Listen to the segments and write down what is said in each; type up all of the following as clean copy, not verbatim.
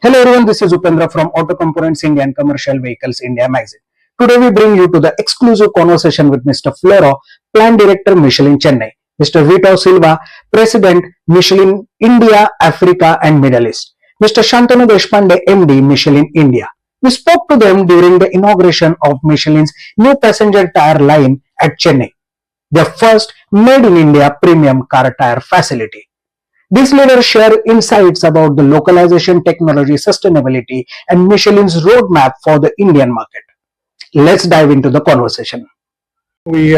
Hello everyone, this is Upendra from Auto Components India and Commercial Vehicles India magazine. Today we bring you to the exclusive conversation with Mr. Florent, Plant Director Michelin Chennai, Mr. Vitor Silva, President Michelin India, Africa and Middle East, Mr. Shantanu Deshpande, MD Michelin India. We spoke to them during the inauguration of Michelin's new passenger tire line at Chennai, their first made in India premium car tire facility. These leaders share insights about the localization technology, sustainability, and Michelin's roadmap for the Indian market. Let's dive into the conversation. We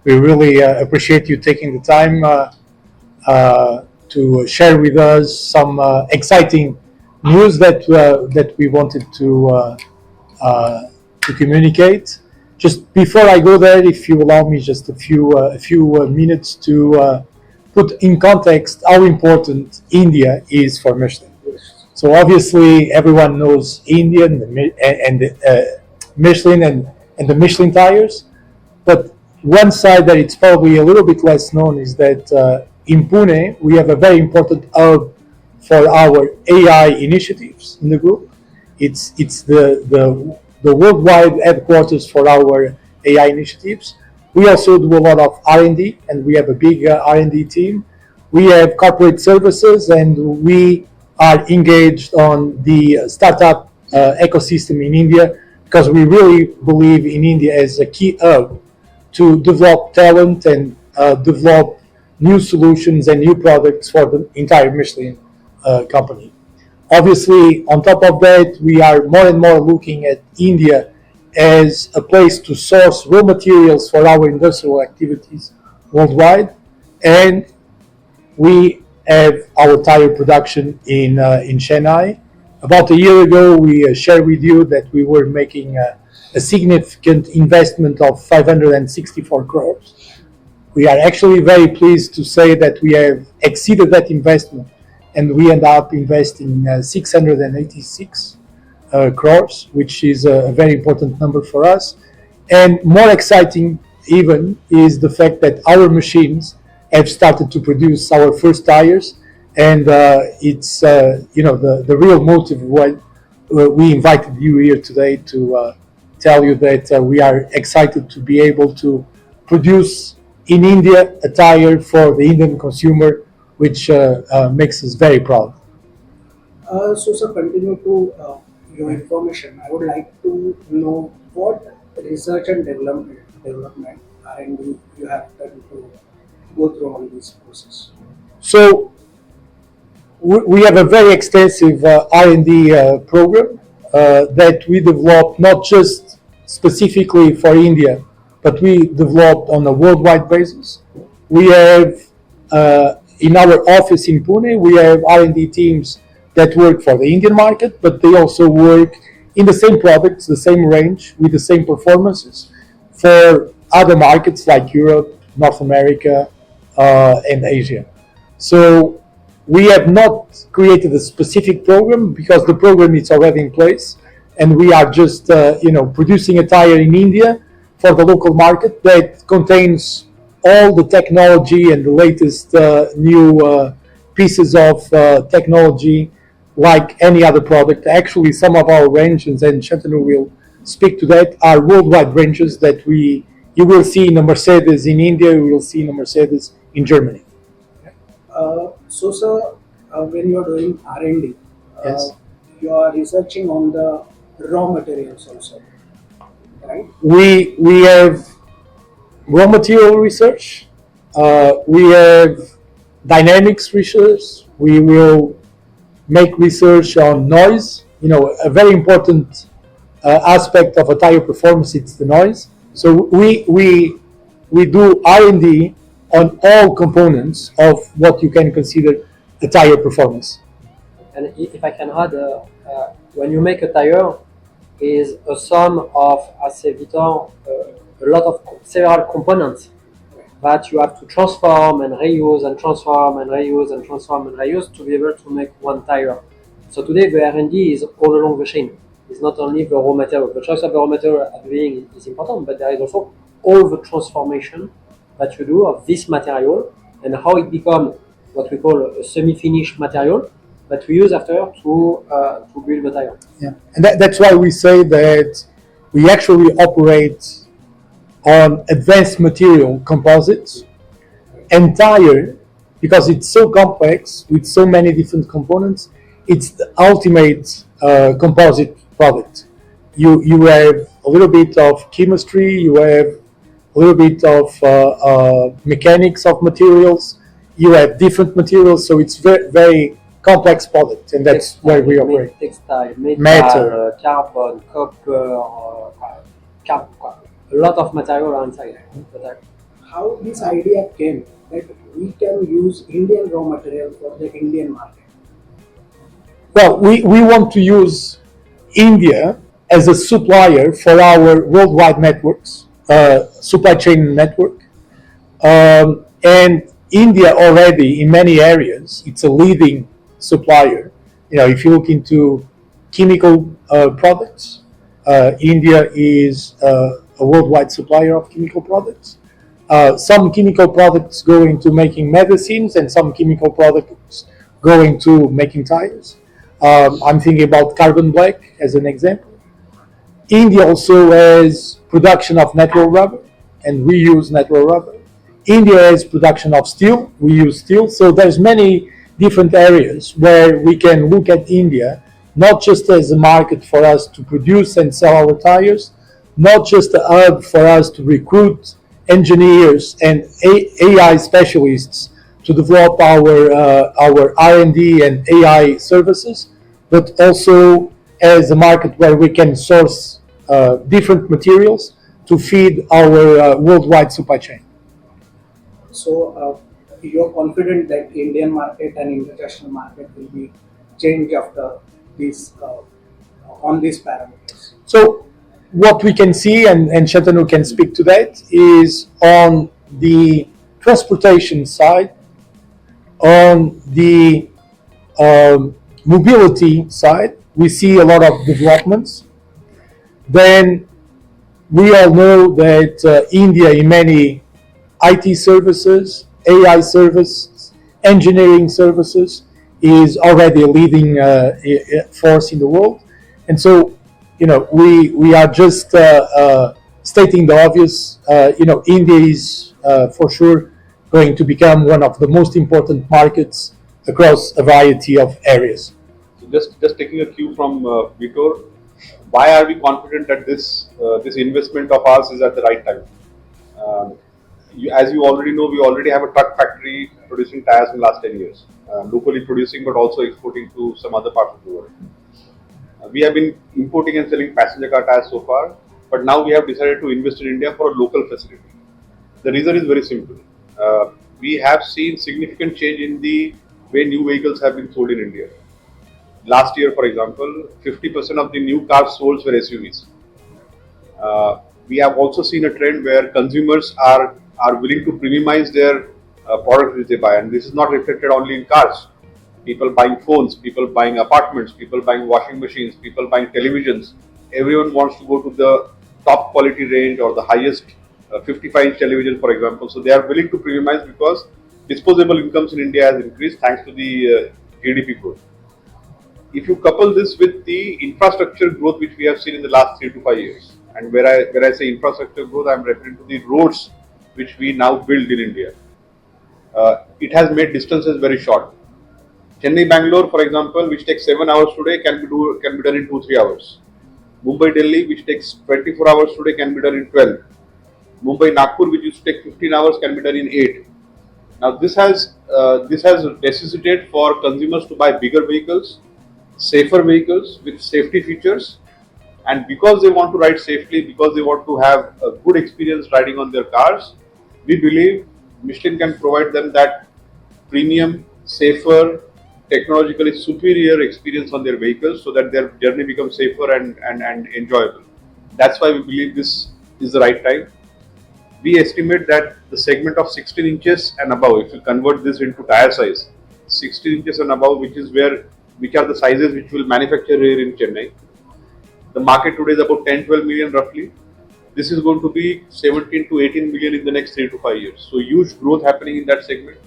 really appreciate you taking the time to share with us some exciting news that we wanted to communicate. Just before I go there, if you allow me just a few minutes to put in context how important India is for Michelin. So obviously everyone knows India and Michelin and the Michelin tires, but one side that it's probably a little bit less known is that in Pune we have a very important hub for our AI initiatives in the group. It's the worldwide headquarters for our AI initiatives. We also do a lot of R&D, and we have a big R&D team. We have corporate services, and we are engaged on the startup ecosystem in India because we really believe in India as a key hub to develop talent and develop new solutions and new products for the entire Michelin company. Obviously, on top of that, we are more and more looking at India as a place to source raw materials for our industrial activities worldwide, and we have our tire production in Chennai. About a year ago, we shared with you that we were making a significant investment of 564 crores. We are actually very pleased to say that we have exceeded that investment, and we end up investing 686 crores, which is a very important number for us. And more exciting even is the fact that our machines have started to produce our first tires, and it's the real motive why we invited you here today to tell you that we are excited to be able to produce in India a tire for the Indian consumer, which makes us very proud. So, continue to your information. I would like to know what research and development R&D you have done to go through all this process. So we have a very extensive R&D program that we developed not just specifically for India, but we developed on a worldwide basis. We have in our office in Pune, we have R&D teams that work for the Indian market, but they also work in the same products, the same range, with the same performances for other markets like Europe, North America, and Asia. So we have not created a specific program because the program is already in place, and we are just producing a tire in India for the local market that contains all the technology and the latest new pieces of technology like any other product. Actually, some of our ranges, and Shantanu will speak to that, are worldwide ranges that you will see in a Mercedes in India, you will see in a Mercedes in Germany. So, sir, when you are doing R&D, Yes. you are researching on the raw materials also, right? We have raw material research, we have dynamics research, we will make research on noise. A very important aspect of a tire performance, it's the noise. So we do R&D on all components of what you can consider a tire performance. And if I can add, when you make a tire, is a sum of, as said Vitor, a lot of several components that you have to transform and reuse and transform and reuse and transform and reuse to be able to make one tire. So today the R&D is all along the chain. It's not only the raw material. The choice of the raw material at the beginning is important, but there is also all the transformation that you do of this material and how it becomes what we call a semi-finished material that we use after to build the tire. Yeah, and that's why we say that we actually operate on advanced material composites and tire, because it's so complex with so many different components. It's the ultimate composite product. You have a little bit of chemistry, you have a little bit of mechanics of materials, you have different materials, so it's very complex product, and that's where we operate. Textile, metal, Metal. Carbon, copper, a lot of material are inside the tire. How this idea came that we can use Indian raw material for the Indian market? Well, we want to use India as a supplier for our worldwide networks, supply chain network. And India already, in many areas, it's a leading supplier. If you look into chemical products, India is a worldwide supplier of chemical products. Some chemical products go into making medicines, and some chemical products go into making tires. I'm thinking about carbon black as an example. India also has production of natural rubber, and we use natural rubber. India has production of steel, we use steel. So there's many different areas where we can look at India, not just as a market for us to produce and sell our tires, not just a hub for us to recruit engineers and AI specialists to develop our R&D and AI services, but also as a market where we can source different materials to feed our worldwide supply chain. So you're confident that Indian market and international market will be changed after this on these parameters? So what we can see, and Shantanu can speak to that, is on the transportation side, on the mobility side, we see a lot of developments. Then we all know that India, in many IT services, AI services, engineering services, is already a leading force in the world. And so, we are just stating the obvious. India is for sure going to become one of the most important markets across a variety of areas. So just taking a cue from Vitor, why are we confident that this investment of ours is at the right time? As you already know, we already have a truck factory producing tires in the last 10 years, locally producing but also exporting to some other parts of the world. We have been importing and selling passenger car tires so far, but now we have decided to invest in India for a local facility. The reason is very simple. We have seen significant change in the way new vehicles have been sold in India. Last year, for example, 50% of the new cars sold were SUVs. We have also seen a trend where consumers are willing to premiumize their products which they buy, and this is not reflected only in cars. People buying phones, people buying apartments, people buying washing machines, people buying televisions. Everyone wants to go to the top quality range or the highest 55-inch television, for example. So they are willing to premiumize because disposable incomes in India has increased thanks to the GDP growth. If you couple this with the infrastructure growth which we have seen in the last 3 to 5 years, and where I say infrastructure growth, I am referring to the roads which we now build in India. It has made distances very short. Chennai Bangalore, for example, which takes 7 hours today, can be done in 2-3 hours. Mumbai Delhi, which takes 24 hours today, can be done in 12. Mumbai Nagpur, which used to take 15 hours, can be done in 8. Now this has necessitated for consumers to buy bigger vehicles, safer vehicles with safety features, and because they want to ride safely, because they want to have a good experience riding on their cars, we believe Michelin can provide them that premium, safer, technologically superior experience on their vehicles so that their journey becomes safer and enjoyable. That's why we believe this is the right time. We estimate that the segment of 16 inches and above, if you convert this into tire size, 16 inches and above, which are the sizes which will manufacture here in Chennai. The market today is about 10-12 million roughly. This is going to be 17 to 18 million in the next 3 to 5 years. So huge growth happening in that segment.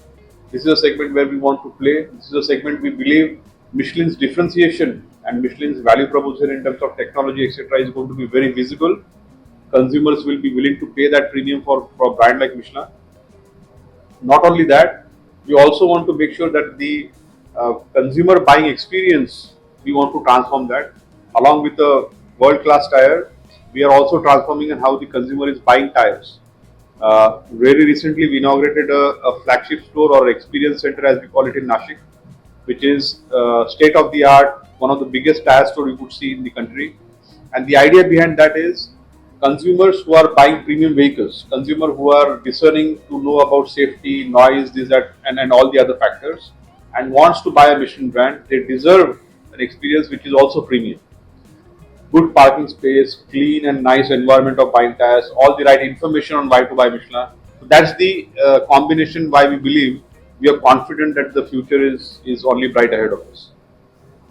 This is a segment where we want to play. This is a segment we believe Michelin's differentiation and Michelin's value proposition in terms of technology, etc., is going to be very visible. Consumers will be willing to pay that premium for a brand like Michelin. Not only that, we also want to make sure that the consumer buying experience, we want to transform that. Along with the world-class tire, we are also transforming in how the consumer is buying tires. Very recently, we inaugurated a flagship store or experience center, as we call it, in Nashik, which is state of the art, one of the biggest tire store you could see in the country. And the idea behind that is consumers who are buying premium vehicles, consumer who are discerning to know about safety, noise, this, that, and all the other factors, and wants to buy a Michelin brand, they deserve an experience which is also premium. Good parking space, clean and nice environment of buying tires, all the right information on why to buy Michelin. So that's the combination why we believe we are confident that the future is only bright ahead of us.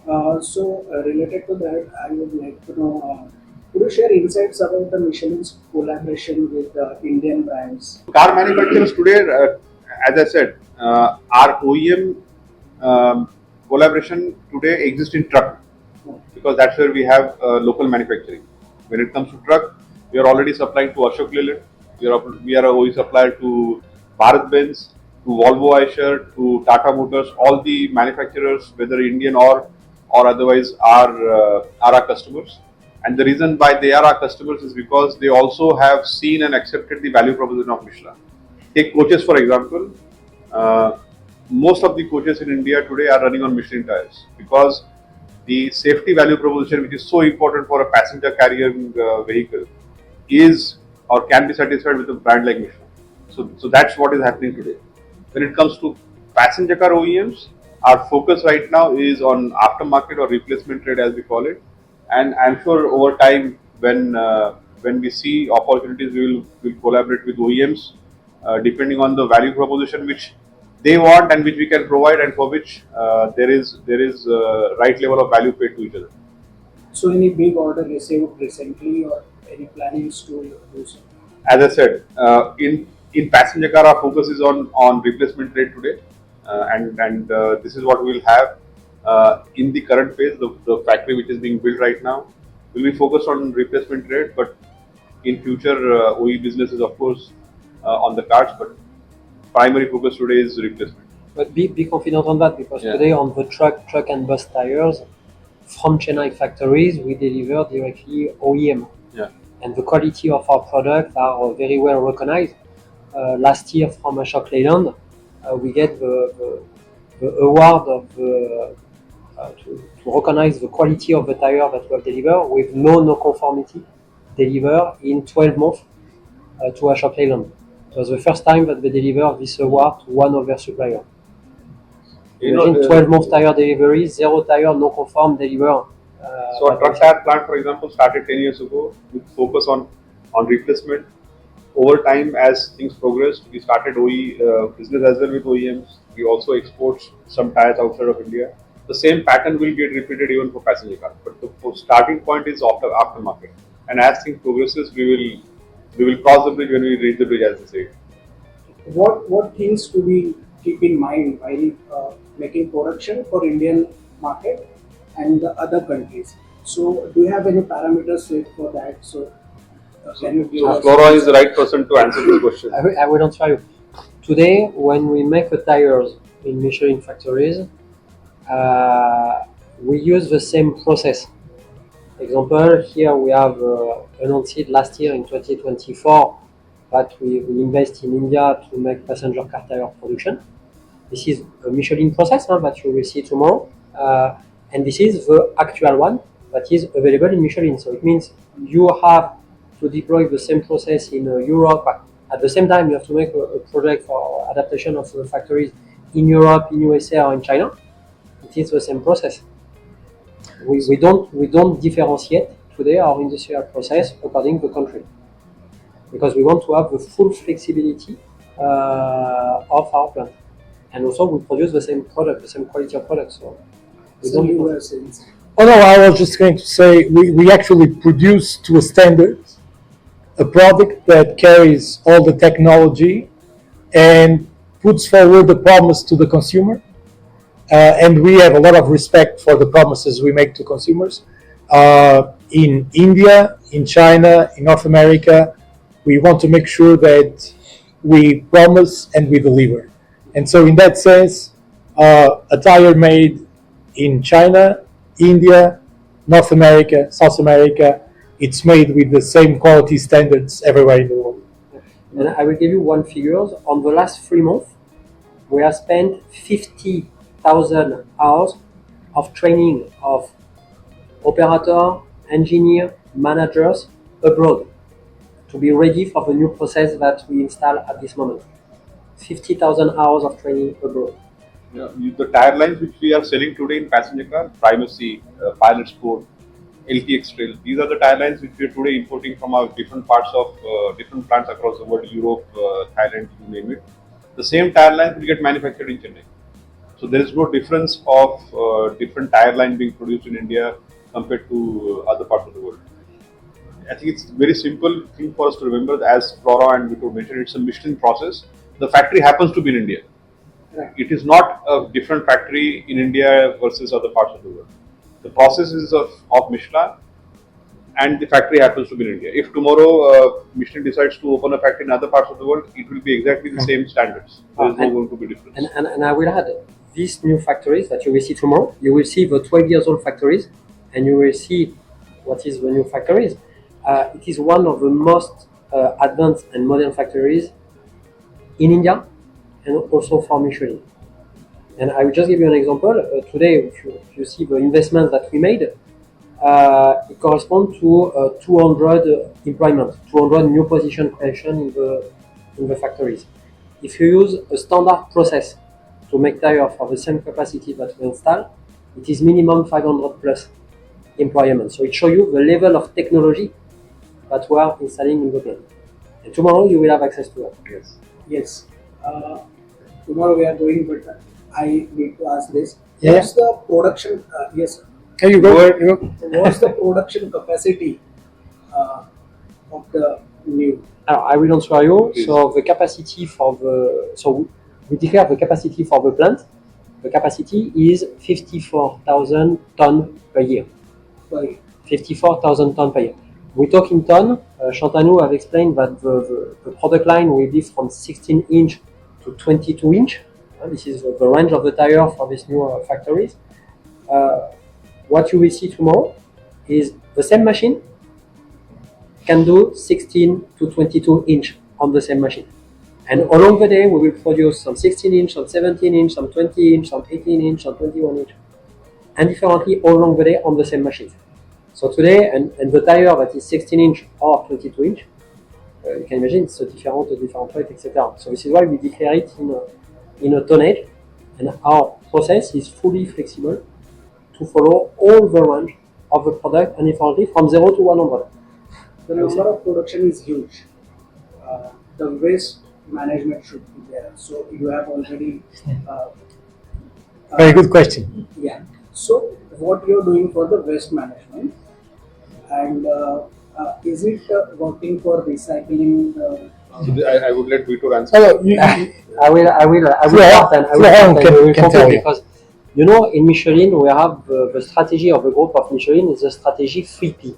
Related to that, I would like to know, could you share insights about the Michelin's collaboration with Indian brands? Car manufacturers today, as I said, our OEM collaboration today exists in truck, because that's where we have local manufacturing. When it comes to truck, we are already supplying to Ashok Leyland. We are a OE supplier to Bharat Benz, to Volvo Eicher, to Tata Motors. All the manufacturers, whether Indian or otherwise, are our customers. And the reason why they are our customers is because they also have seen and accepted the value proposition of Michelin. Take coaches, for example. Most of the coaches in India today are running on Michelin tires, because the safety value proposition, which is so important for a passenger carrying vehicle, is or can be satisfied with a brand like Michelin. So that's what is happening today. When it comes to passenger car OEMs, our focus right now is on aftermarket or replacement trade, as we call it. And I'm sure over time, when we see opportunities, we will collaborate with OEMs, depending on the value proposition which they want and which we can provide, and for which there is right level of value paid to each other. So, any big order received recently, or any plannings to do so? As I said, in passenger car, our focus is on replacement trade today, and this is what we will have in the current phase. The factory which is being built right now will be focused on replacement trade, but in future OE business is of course on the cards, but primary focus today is replacement. But be confident on that, because today on the truck and bus tires from Chennai factories, we deliver directly OEM. Yeah. And the quality of our products are very well recognized. Last year from Ashok Leyland, we get the award of to recognize the quality of the tire that we have delivered with no conformity delivered in 12 months to Ashok Leyland. It was the first time that they delivered this award to one of their suppliers. In 12 months tire delivery, 0 tire, no conform deliver. So a truck tire plant, for example, started 10 years ago with focus on replacement. Over time, as things progressed, we started OE business as well with OEMs. We also export some tires outside of India. The same pattern will get repeated even for passenger cars. But the starting point is aftermarket. And as things progresses, we will cross the bridge when we reach the bridge, as they say. What things do we keep in mind while making production for Indian market and the other countries? So, do you have any parameters set for that? So, can you give us? Florent is the right person to answer this question. I will answer you. Today, when we make the tires in Michelin factories, we use the same process. Example, here we have announced it last year in 2024 that we invest in India to make passenger car tire production. This is a Michelin process that you will see tomorrow, and this is the actual one that is available in Michelin. So it means you have to deploy the same process in Europe. At the same time, you have to make a project for adaptation of the factories in Europe, in USA, or in China. It is the same process. We don't differentiate today our industrial process according to the country, because we want to have the full flexibility of our plant, and also we produce the same product, the same quality of product. So we don't. Oh no, I was just going to say we actually produce to a standard a product that carries all the technology and puts forward the promise to the consumer, and we have a lot of respect for the promises we make to consumers. In India, in China, in North America, we want to make sure that we promise and we deliver. And so, in that sense, a tire made in China, India, North America, South America, it's made with the same quality standards everywhere in the world. And I will give you one figures. On the last 3 months, we have spent 50,000 hours of training of operator, engineer, managers abroad to be ready for the new process that we install at this moment. 50,000 hours of training abroad. Yeah, the tire lines which we are selling today in passenger car, Primacy, Pilot Sport, LTX Trail, these are the tire lines which we are today importing from our different parts of different plants across the world, Europe, Thailand, you name it. The same tire lines will get manufactured in Chennai. So there is no difference of different tire line being produced in India compared to other parts of the world. I think it's very simple thing for us to remember. As Florent and Vitor mentioned, it's a Michelin process. The factory happens to be in India. Right. It is not a different factory in India versus other parts of the world. The process is of Michelin, and the factory happens to be in India. If tomorrow Michelin decides to open a factory in other parts of the world, it will be exactly the same standards. There is no going to be difference. And I will add, these new factories that you will see tomorrow, you will see the 12 years old factories, and you will see what is the new factories. It is one of the most advanced and modern factories in India, and also for Michelin. And I will just give you an example. Today, if you see the investment that we made, it corresponds to 200 employment, 200 new position creation in the factories. If you use a standard process to make tire for the same capacity that we install, it is minimum 500 plus employment. So it shows you the level of technology that we are installing in the plant. And tomorrow you will have access to that. Yes. Yes. Tomorrow we are going, but I need to ask this. Yeah. What's the production? Yes, sir. Here you go. You go. What's the production capacity of the new? I will answer you. So the capacity for we declare the capacity for the plant. The capacity is 54,000 tons per year. Sorry. 54,000 tons per year. We talk in ton. Shantanu have explained that the product line will be from 16 inch to 22 inch. This is the range of the tire for these new factories. What you will see tomorrow is the same machine can do 16 to 22 inch on the same machine. And along the day, we will produce some 16 inch, some 17 inch, some 20 inch, some 18 inch, some 21 inch. And differently all along the day on the same machine. So today, and the tire that is 16 inch or 22 inch, you can imagine it's a different weight, etc. So this is why we declare it in a tonnage, and our process is fully flexible to follow all the range of the product, and differently from 0 to 100. The number of production is huge. The waste management should be there. So you have already. Very good question. Yeah. So what you're doing for the waste management, and is it working for recycling? I would let Vitor answer. Oh, I will start and we will can tell conclude, you. because you know in Michelin we have the strategy of the group of Michelin is the strategy 3P,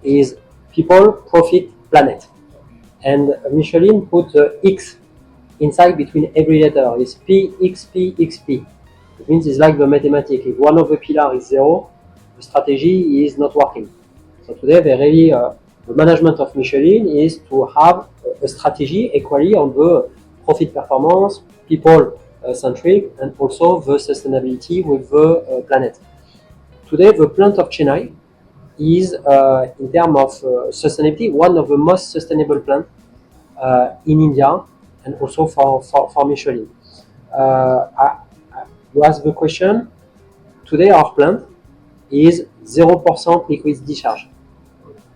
is people, profit, planet, and Michelin put the X inside between every letter. Is P X P X P. It means it's like the mathematics. If one of the pillars is 0, the strategy is not working. So today, the management of Michelin is to have a strategy equally on the profit performance, people centric, and also the sustainability with the planet. Today, the plant of Chennai is, in terms of sustainability, one of the most sustainable plants in India, and also for Michelin. You ask the question. Today, our plant is 0% liquid discharge.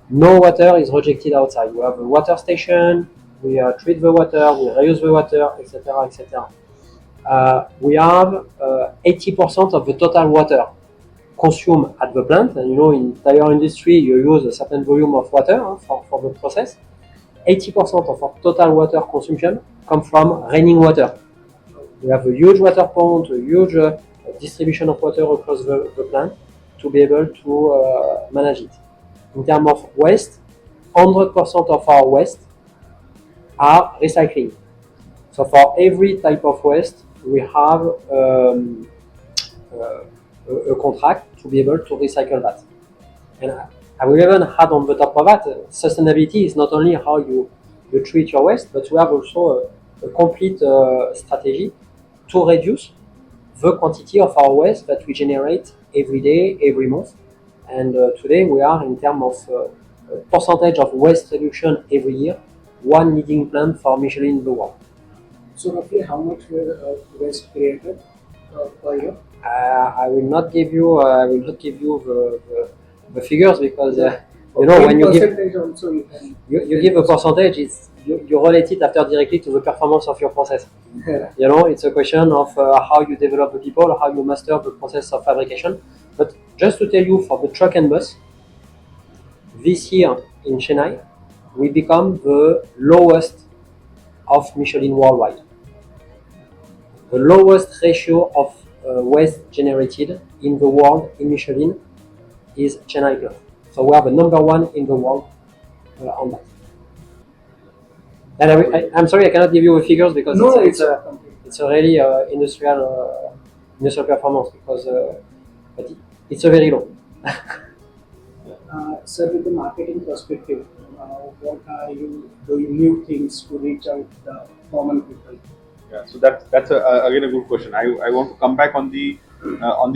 No water is rejected outside. We have a water station, we treat the water, we reuse the water, etc. etc. We have 80% of the total water consumed at the plant. And you know, in tire industry, you use a certain volume of water for the process. 80% of our total water consumption comes from raining water. We have a huge water pond, a huge distribution of water across the plant to be able to manage it. In terms of waste, 100% of our waste are recycling. So for every type of waste, we have a contract to be able to recycle that. And I will even add on the top of that, sustainability is not only how you treat your waste, but we have also a complete strategy to reduce the quantity of our waste that we generate every day, every month. And today we are, in terms of percentage of waste reduction every year, one leading plant for Michelin in the world. So roughly how much waste created per year? I will not give you the figures because you know when you give Percentage also you can. you give a percentage, you relate it after directly to the performance of your process. Yeah. You know, it's a question of how you develop the people, how you master the process of fabrication. But just to tell you, for the truck and bus, this year in Chennai, we become the lowest of Michelin worldwide. The lowest ratio of waste generated in the world in Michelin is Chennai plant. So we are the number one in the world on that. And I'm sorry, I cannot give you the figures because No, it's a really industrial performance because but it's a very low. Sir, with the marketing perspective, what are you doing new things to reach out the common people? Yeah, so that's again a good question. I want to come back on the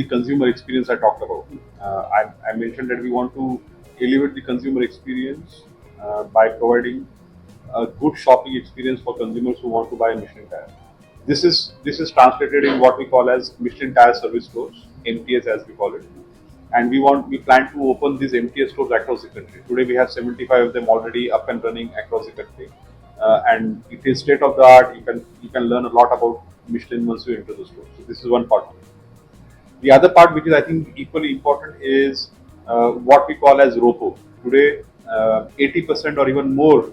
consumer experience I talked about. I mentioned that we want to elevate the consumer experience by providing a good shopping experience for consumers who want to buy a Michelin tire. This is translated in what we call as Michelin Tire Service Stores, MTS as we call it. And we plan to open these MTS stores across the country. Today we have 75 of them already up and running across the country. And it is state of the art. You can learn a lot about Michelin once you enter the store. So this is one part of it. The other part, which is I think equally important, is what we call as ROPO. Today, 80% or even more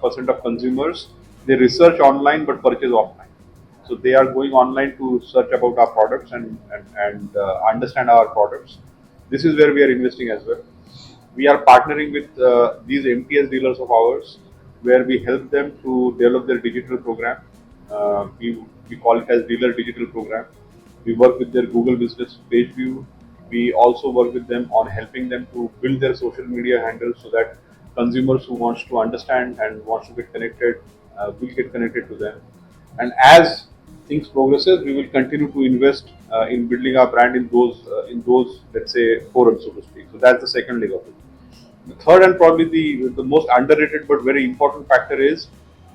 percent of consumers, they research online but purchase offline. So they are going online to search about our products and understand our products. This is where we are investing as well. We are partnering with these MTS dealers of ours, where we help them to develop their digital program. We call it as dealer digital program. We work with their Google business page view. We also work with them on helping them to build their social media handles so that consumers who wants to understand and wants to get connected will get connected to them. And as things progresses, we will continue to invest in building our brand in those let's say forums, so to speak. So that's the second leg of it. The third and probably the most underrated but very important factor is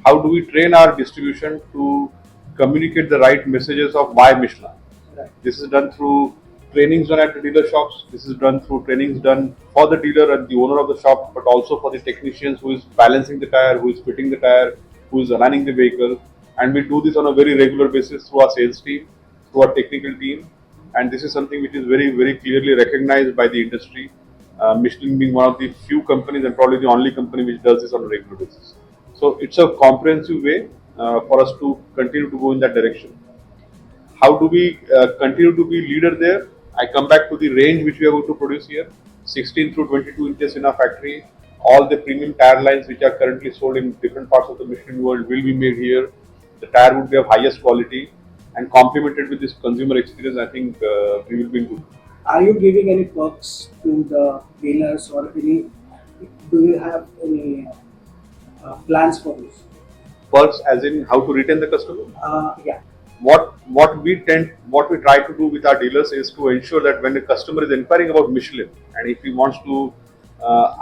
how do we train our distribution to communicate the right messages of why Michelin. Right. This is done through trainings done at the dealer shops. This is done through trainings done for the dealer and the owner of the shop, but also for the technicians who is balancing the tire, who is fitting the tire, who is aligning the vehicle. And we do this on a very regular basis through our sales team, through our technical team. And this is something which is very, very clearly recognized by the industry. Michelin being one of the few companies and probably the only company which does this on a regular basis. So it's a comprehensive way for us to continue to go in that direction. How do we continue to be leader there? I come back to the range which we are going to produce here, 16 through 22 inches in our factory. All the premium tire lines which are currently sold in different parts of the Michelin world will be made here. The tire would be of highest quality and complemented with this consumer experience. I think we will be good. Are you giving any perks to the dealers or any? Do you have any plans for this? Perks as in how to retain the customer. Yeah. What we try to do with our dealers is to ensure that when the customer is inquiring about Michelin and if he wants to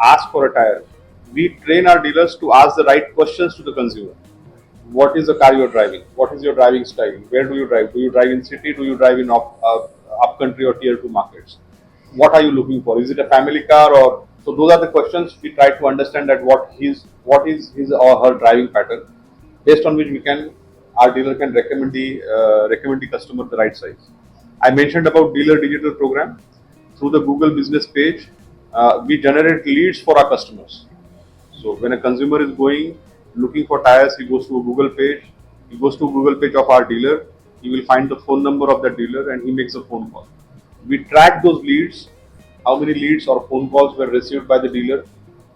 ask for a tire, we train our dealers to ask the right questions to the consumer. What is the car you are driving? What is your driving style? Where do you drive? Do you drive in city? Do you drive in up country or tier 2 markets? What are you looking for? Is it a family car or so? Those are the questions we try to understand that what is his or her driving pattern, based on which our dealer can recommend the customer the right size. I mentioned about dealer digital program. Through the Google business page, we generate leads for our customers. So when a consumer is looking for tires, he goes to a Google page. He goes to a Google page of our dealer. he will find the phone number of that dealer and he makes a phone call. We track those leads, how many leads or phone calls were received by the dealer.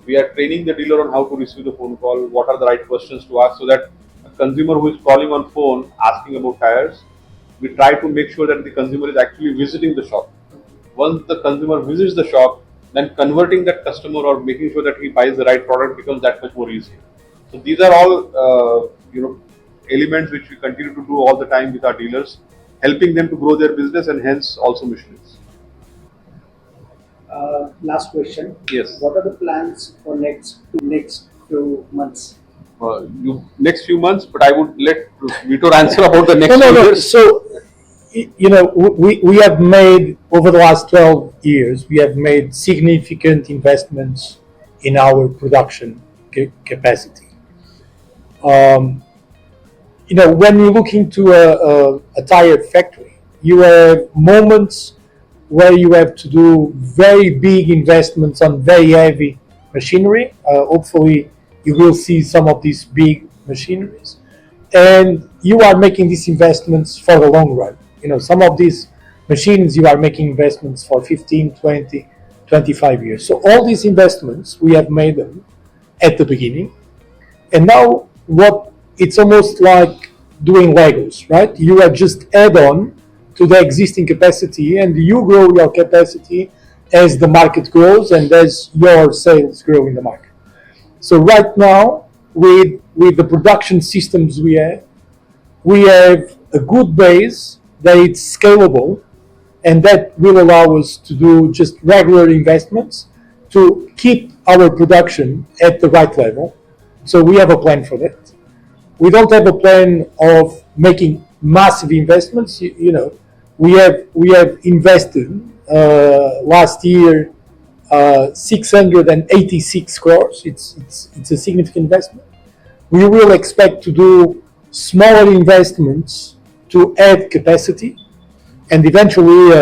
We are training the dealer on how to receive the phone call, what are the right questions to ask, so that a consumer who is calling on phone asking about tires, we try to make sure that the consumer is actually visiting the shop. Once the consumer visits the shop, then converting that customer or making sure that he buys the right product becomes that much more easy. So these are all elements which we continue to do all the time with our dealers, helping them to grow their business and hence also Michelin's. Last question. Yes. What are the plans for next few months? Next few months, but I would let Vitor answer about the next No. few years. So, we have made, over the last 12 years, we have made significant investments in our production capacity. When you look into a tire factory, you have moments where you have to do very big investments on very heavy machinery. Hopefully, you will see some of these big machineries. And you are making these investments for the long run. Some of these machines, you are making investments for 15, 20, 25 years. So all these investments, we have made them at the beginning. And now it's almost like doing Legos, right? You have just add on to the existing capacity and you grow your capacity as the market grows and as your sales grow in the market. So right now, with the production systems we have a good base that it's scalable, and that will allow us to do just regular investments to keep our production at the right level. So we have a plan for that. We don't have a plan of making massive investments. We have invested last year 686 crores. It's a significant investment. We will expect to do smaller investments to add capacity, and eventually,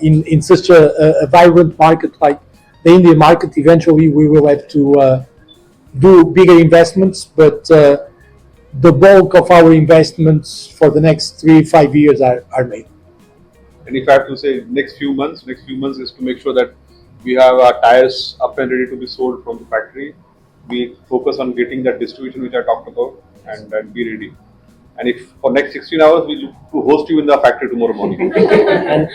in such a vibrant market like the Indian market, eventually we will have to do bigger investments. But the bulk of our investments for the next 3-5 years are made. And if I have to say next few months is to make sure that we have our tires up and ready to be sold from the factory. We focus on getting that distribution which I talked about and be ready. And if for next 16 hours, we look to host you in the factory tomorrow morning. and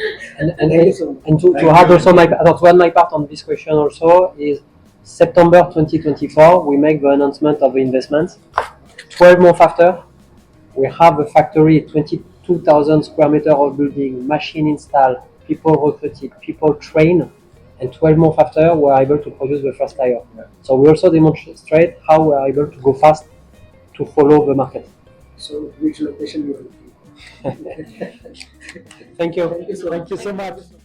to add also to add my part on this question also is September 2024 we make the announcement of the investments. 12 months after, we have a factory, 22,000 square meters of building, machine installed, people recruited, people trained, and 12 months after, we are able to produce the first tire. So we also demonstrate how we are able to go fast to follow the market. So which location you will be? Thank you. Thank you so much.